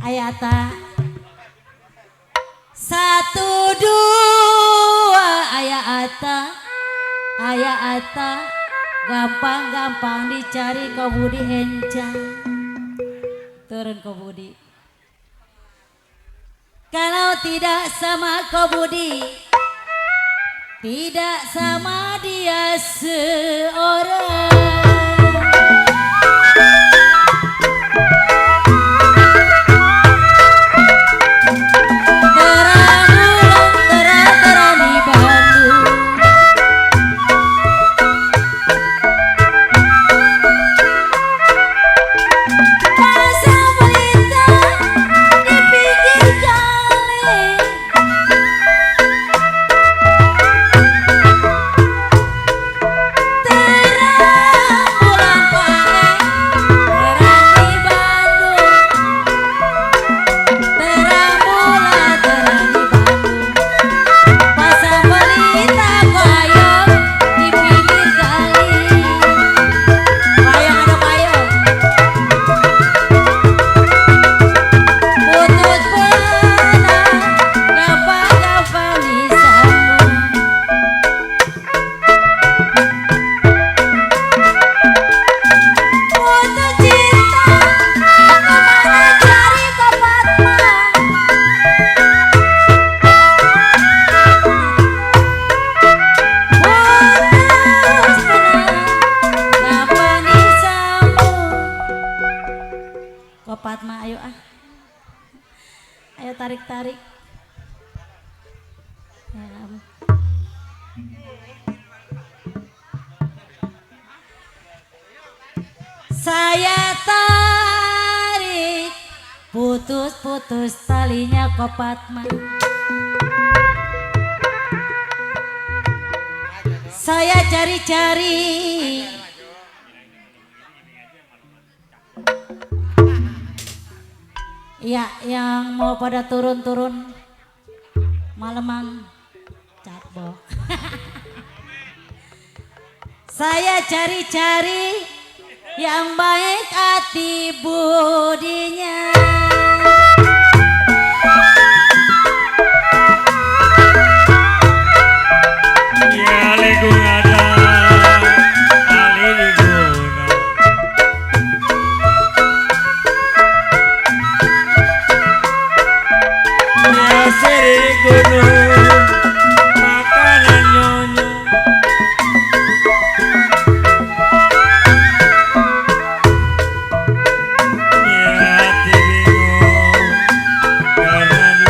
Ayata satu dua ayata gampang-gampang dicari kau budi encang turun kau budi kalau tidak sama kau budi tidak sama dia seorang. Fatma ayo ayo tarik-tarik saya tarik putus-putus talinya kok Fatma saya cari-cari ya yang mau pada turun-turun Malemang Catbo saya cari-cari yang baik hati budinya ya legung ada ali diguna ya seri gunung makanan nyonya ya hati bingung karena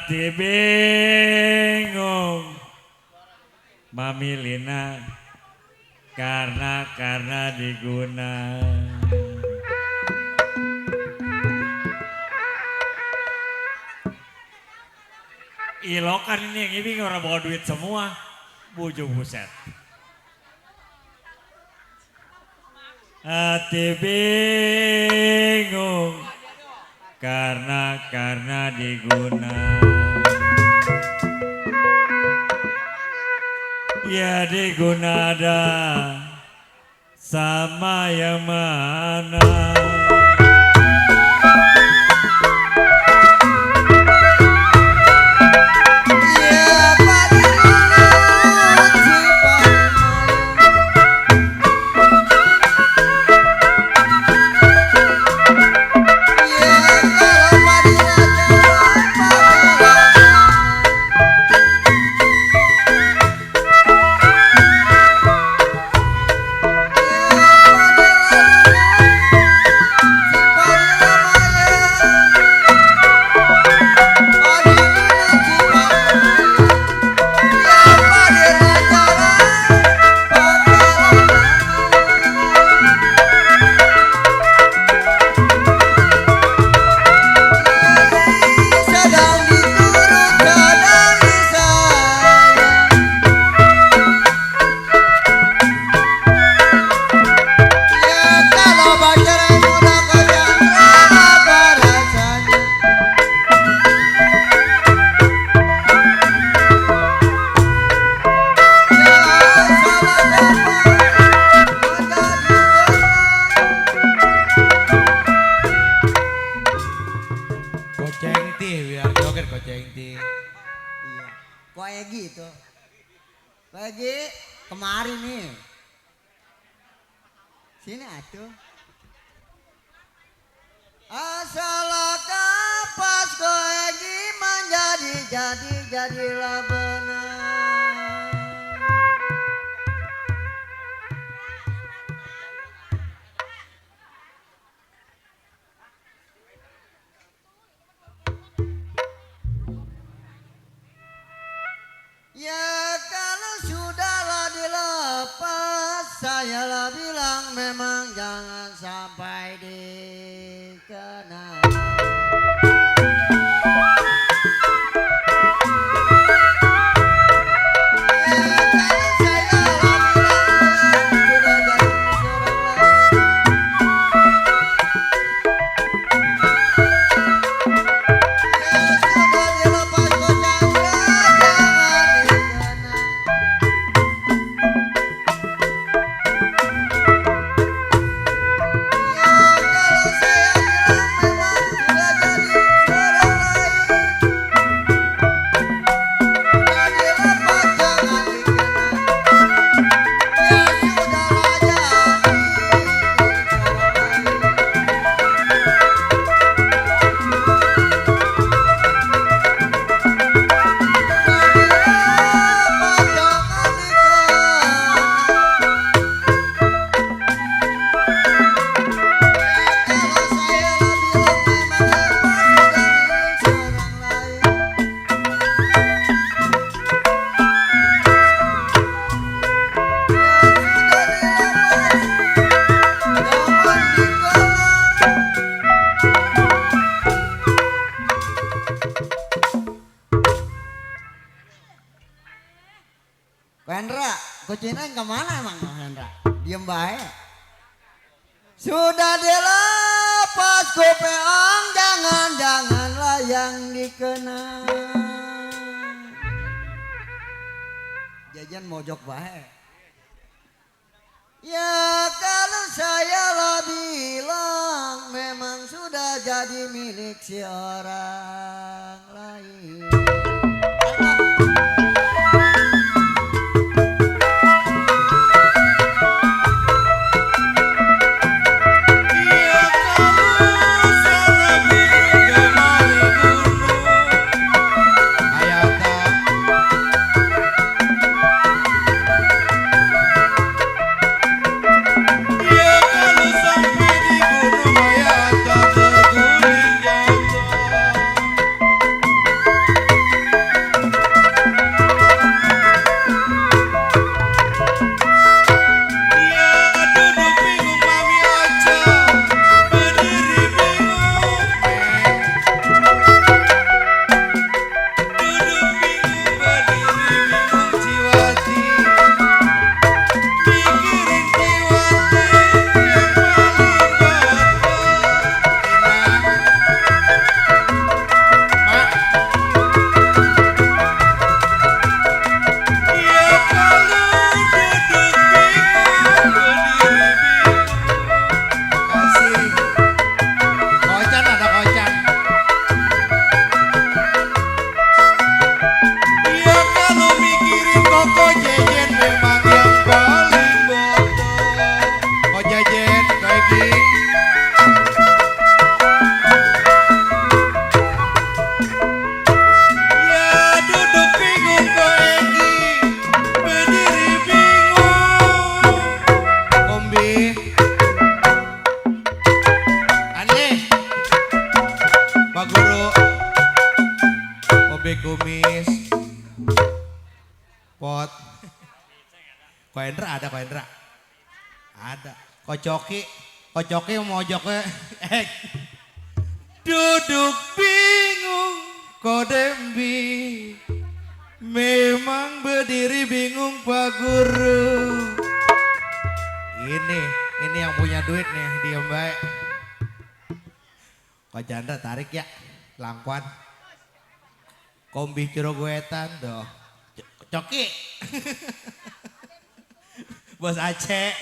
hati bingung mamilina karena diguna ilokan ini yang ini orang bawa duit semua bujung buset hati bingung karena diguna ya diguna ada sama yang mana kemari nih. Sini atuh. Asalaka pas koegi jadilah benar. Ya kalau sudahlah dilepas, saya lah bilang memang jangan sampai dikenal. Hendra, kucingnya kemana emang Hendra? Diem baik. Sudah dilepas kupeang, jangan-janganlah yang dikenal. Jajan mojok baik. Ya kalau saya lah bilang memang sudah jadi milik si orang lain. Pak Guru, Obe Kumis, Pot, Koendra ada Koendra, ada, Kocoki mau joknya, duduk bingung, kodembi, memang berdiri bingung Pak Guru. Ini yang punya duit nih, diem baik. Kok Chandra tarik ya, langkuan. Kombi cirogoetan tuh. Coki. Bos Aceh.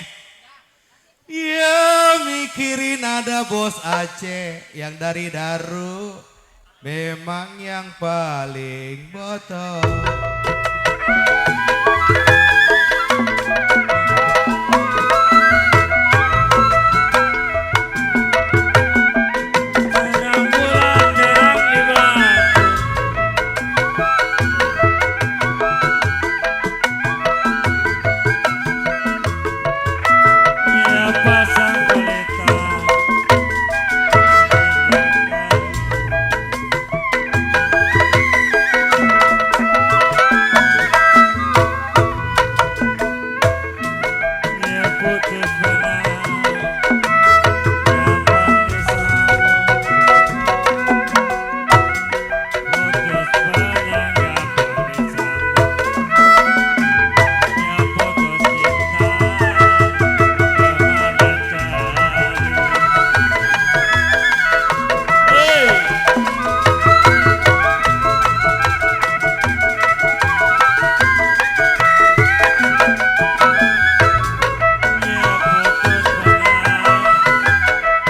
Ya mikirin ada bos Aceh yang dari Daru. Memang yang paling botol. Terang bulan, terang iblan. Ya pasang pelita. Ya putus benang. Gampang disambung. Putus benang gampang disambung. Ya putus cinta kemana cari. Hey! Ya putus benang gampang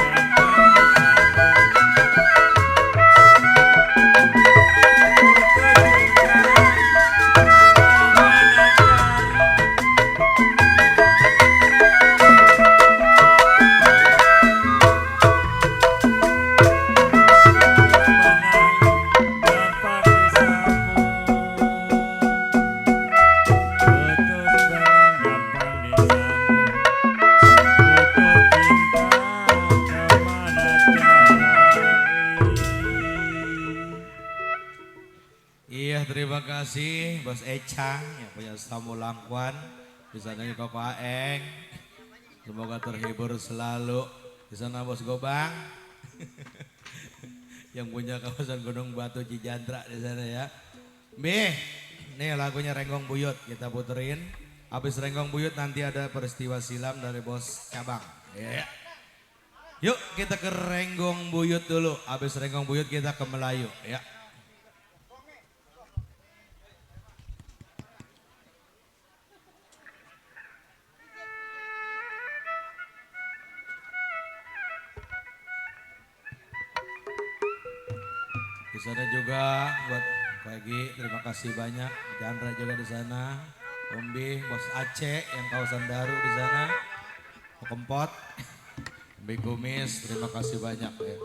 disambung. Iya terima kasih Bos Ecang yang punya tamu langkuan. Di sana juga Koko Aeng. Semoga terhibur selalu. Di sana Bos Gobang. Yang punya kawasan Gunung Batu Cijandra di sana ya. Nih lagunya Renggong Buyut kita puterin. Habis Renggong Buyut nanti ada peristiwa silam dari Bos Cabang. Ya. Yuk kita ke Renggong Buyut dulu. Habis Renggong Buyut kita ke Melayu ya. Di sana juga buat Pagi, terima kasih banyak. Chandra juga di sana. Ombi, Bos Aceh yang kawasan Daru di sana. Kempot, Ombi Kumis, terima kasih banyak ya.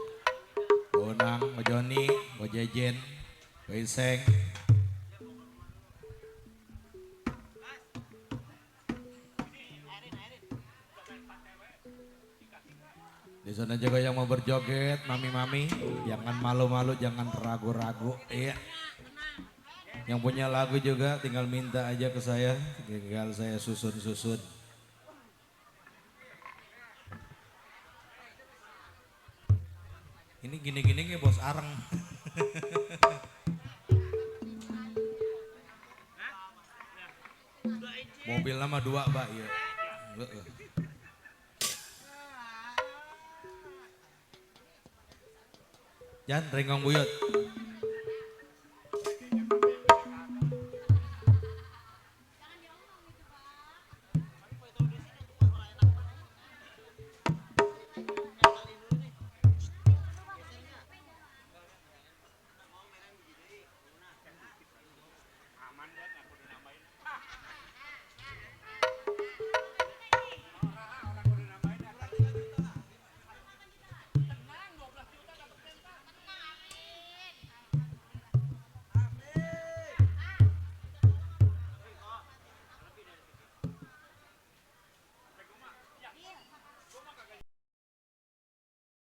Bonang, Ko Joni, Ko Jejen, Ko Iseng. Di sana juga yang mau berjoget, mami-mami, jangan malu-malu, jangan ragu-ragu, iya. Yang punya lagu juga tinggal minta aja ke saya, tinggal saya susun-susun. Ini gini-gini kayak Bos Areng. Mobil nama 2 Mbak, iya. Jan, Renggong Buyut.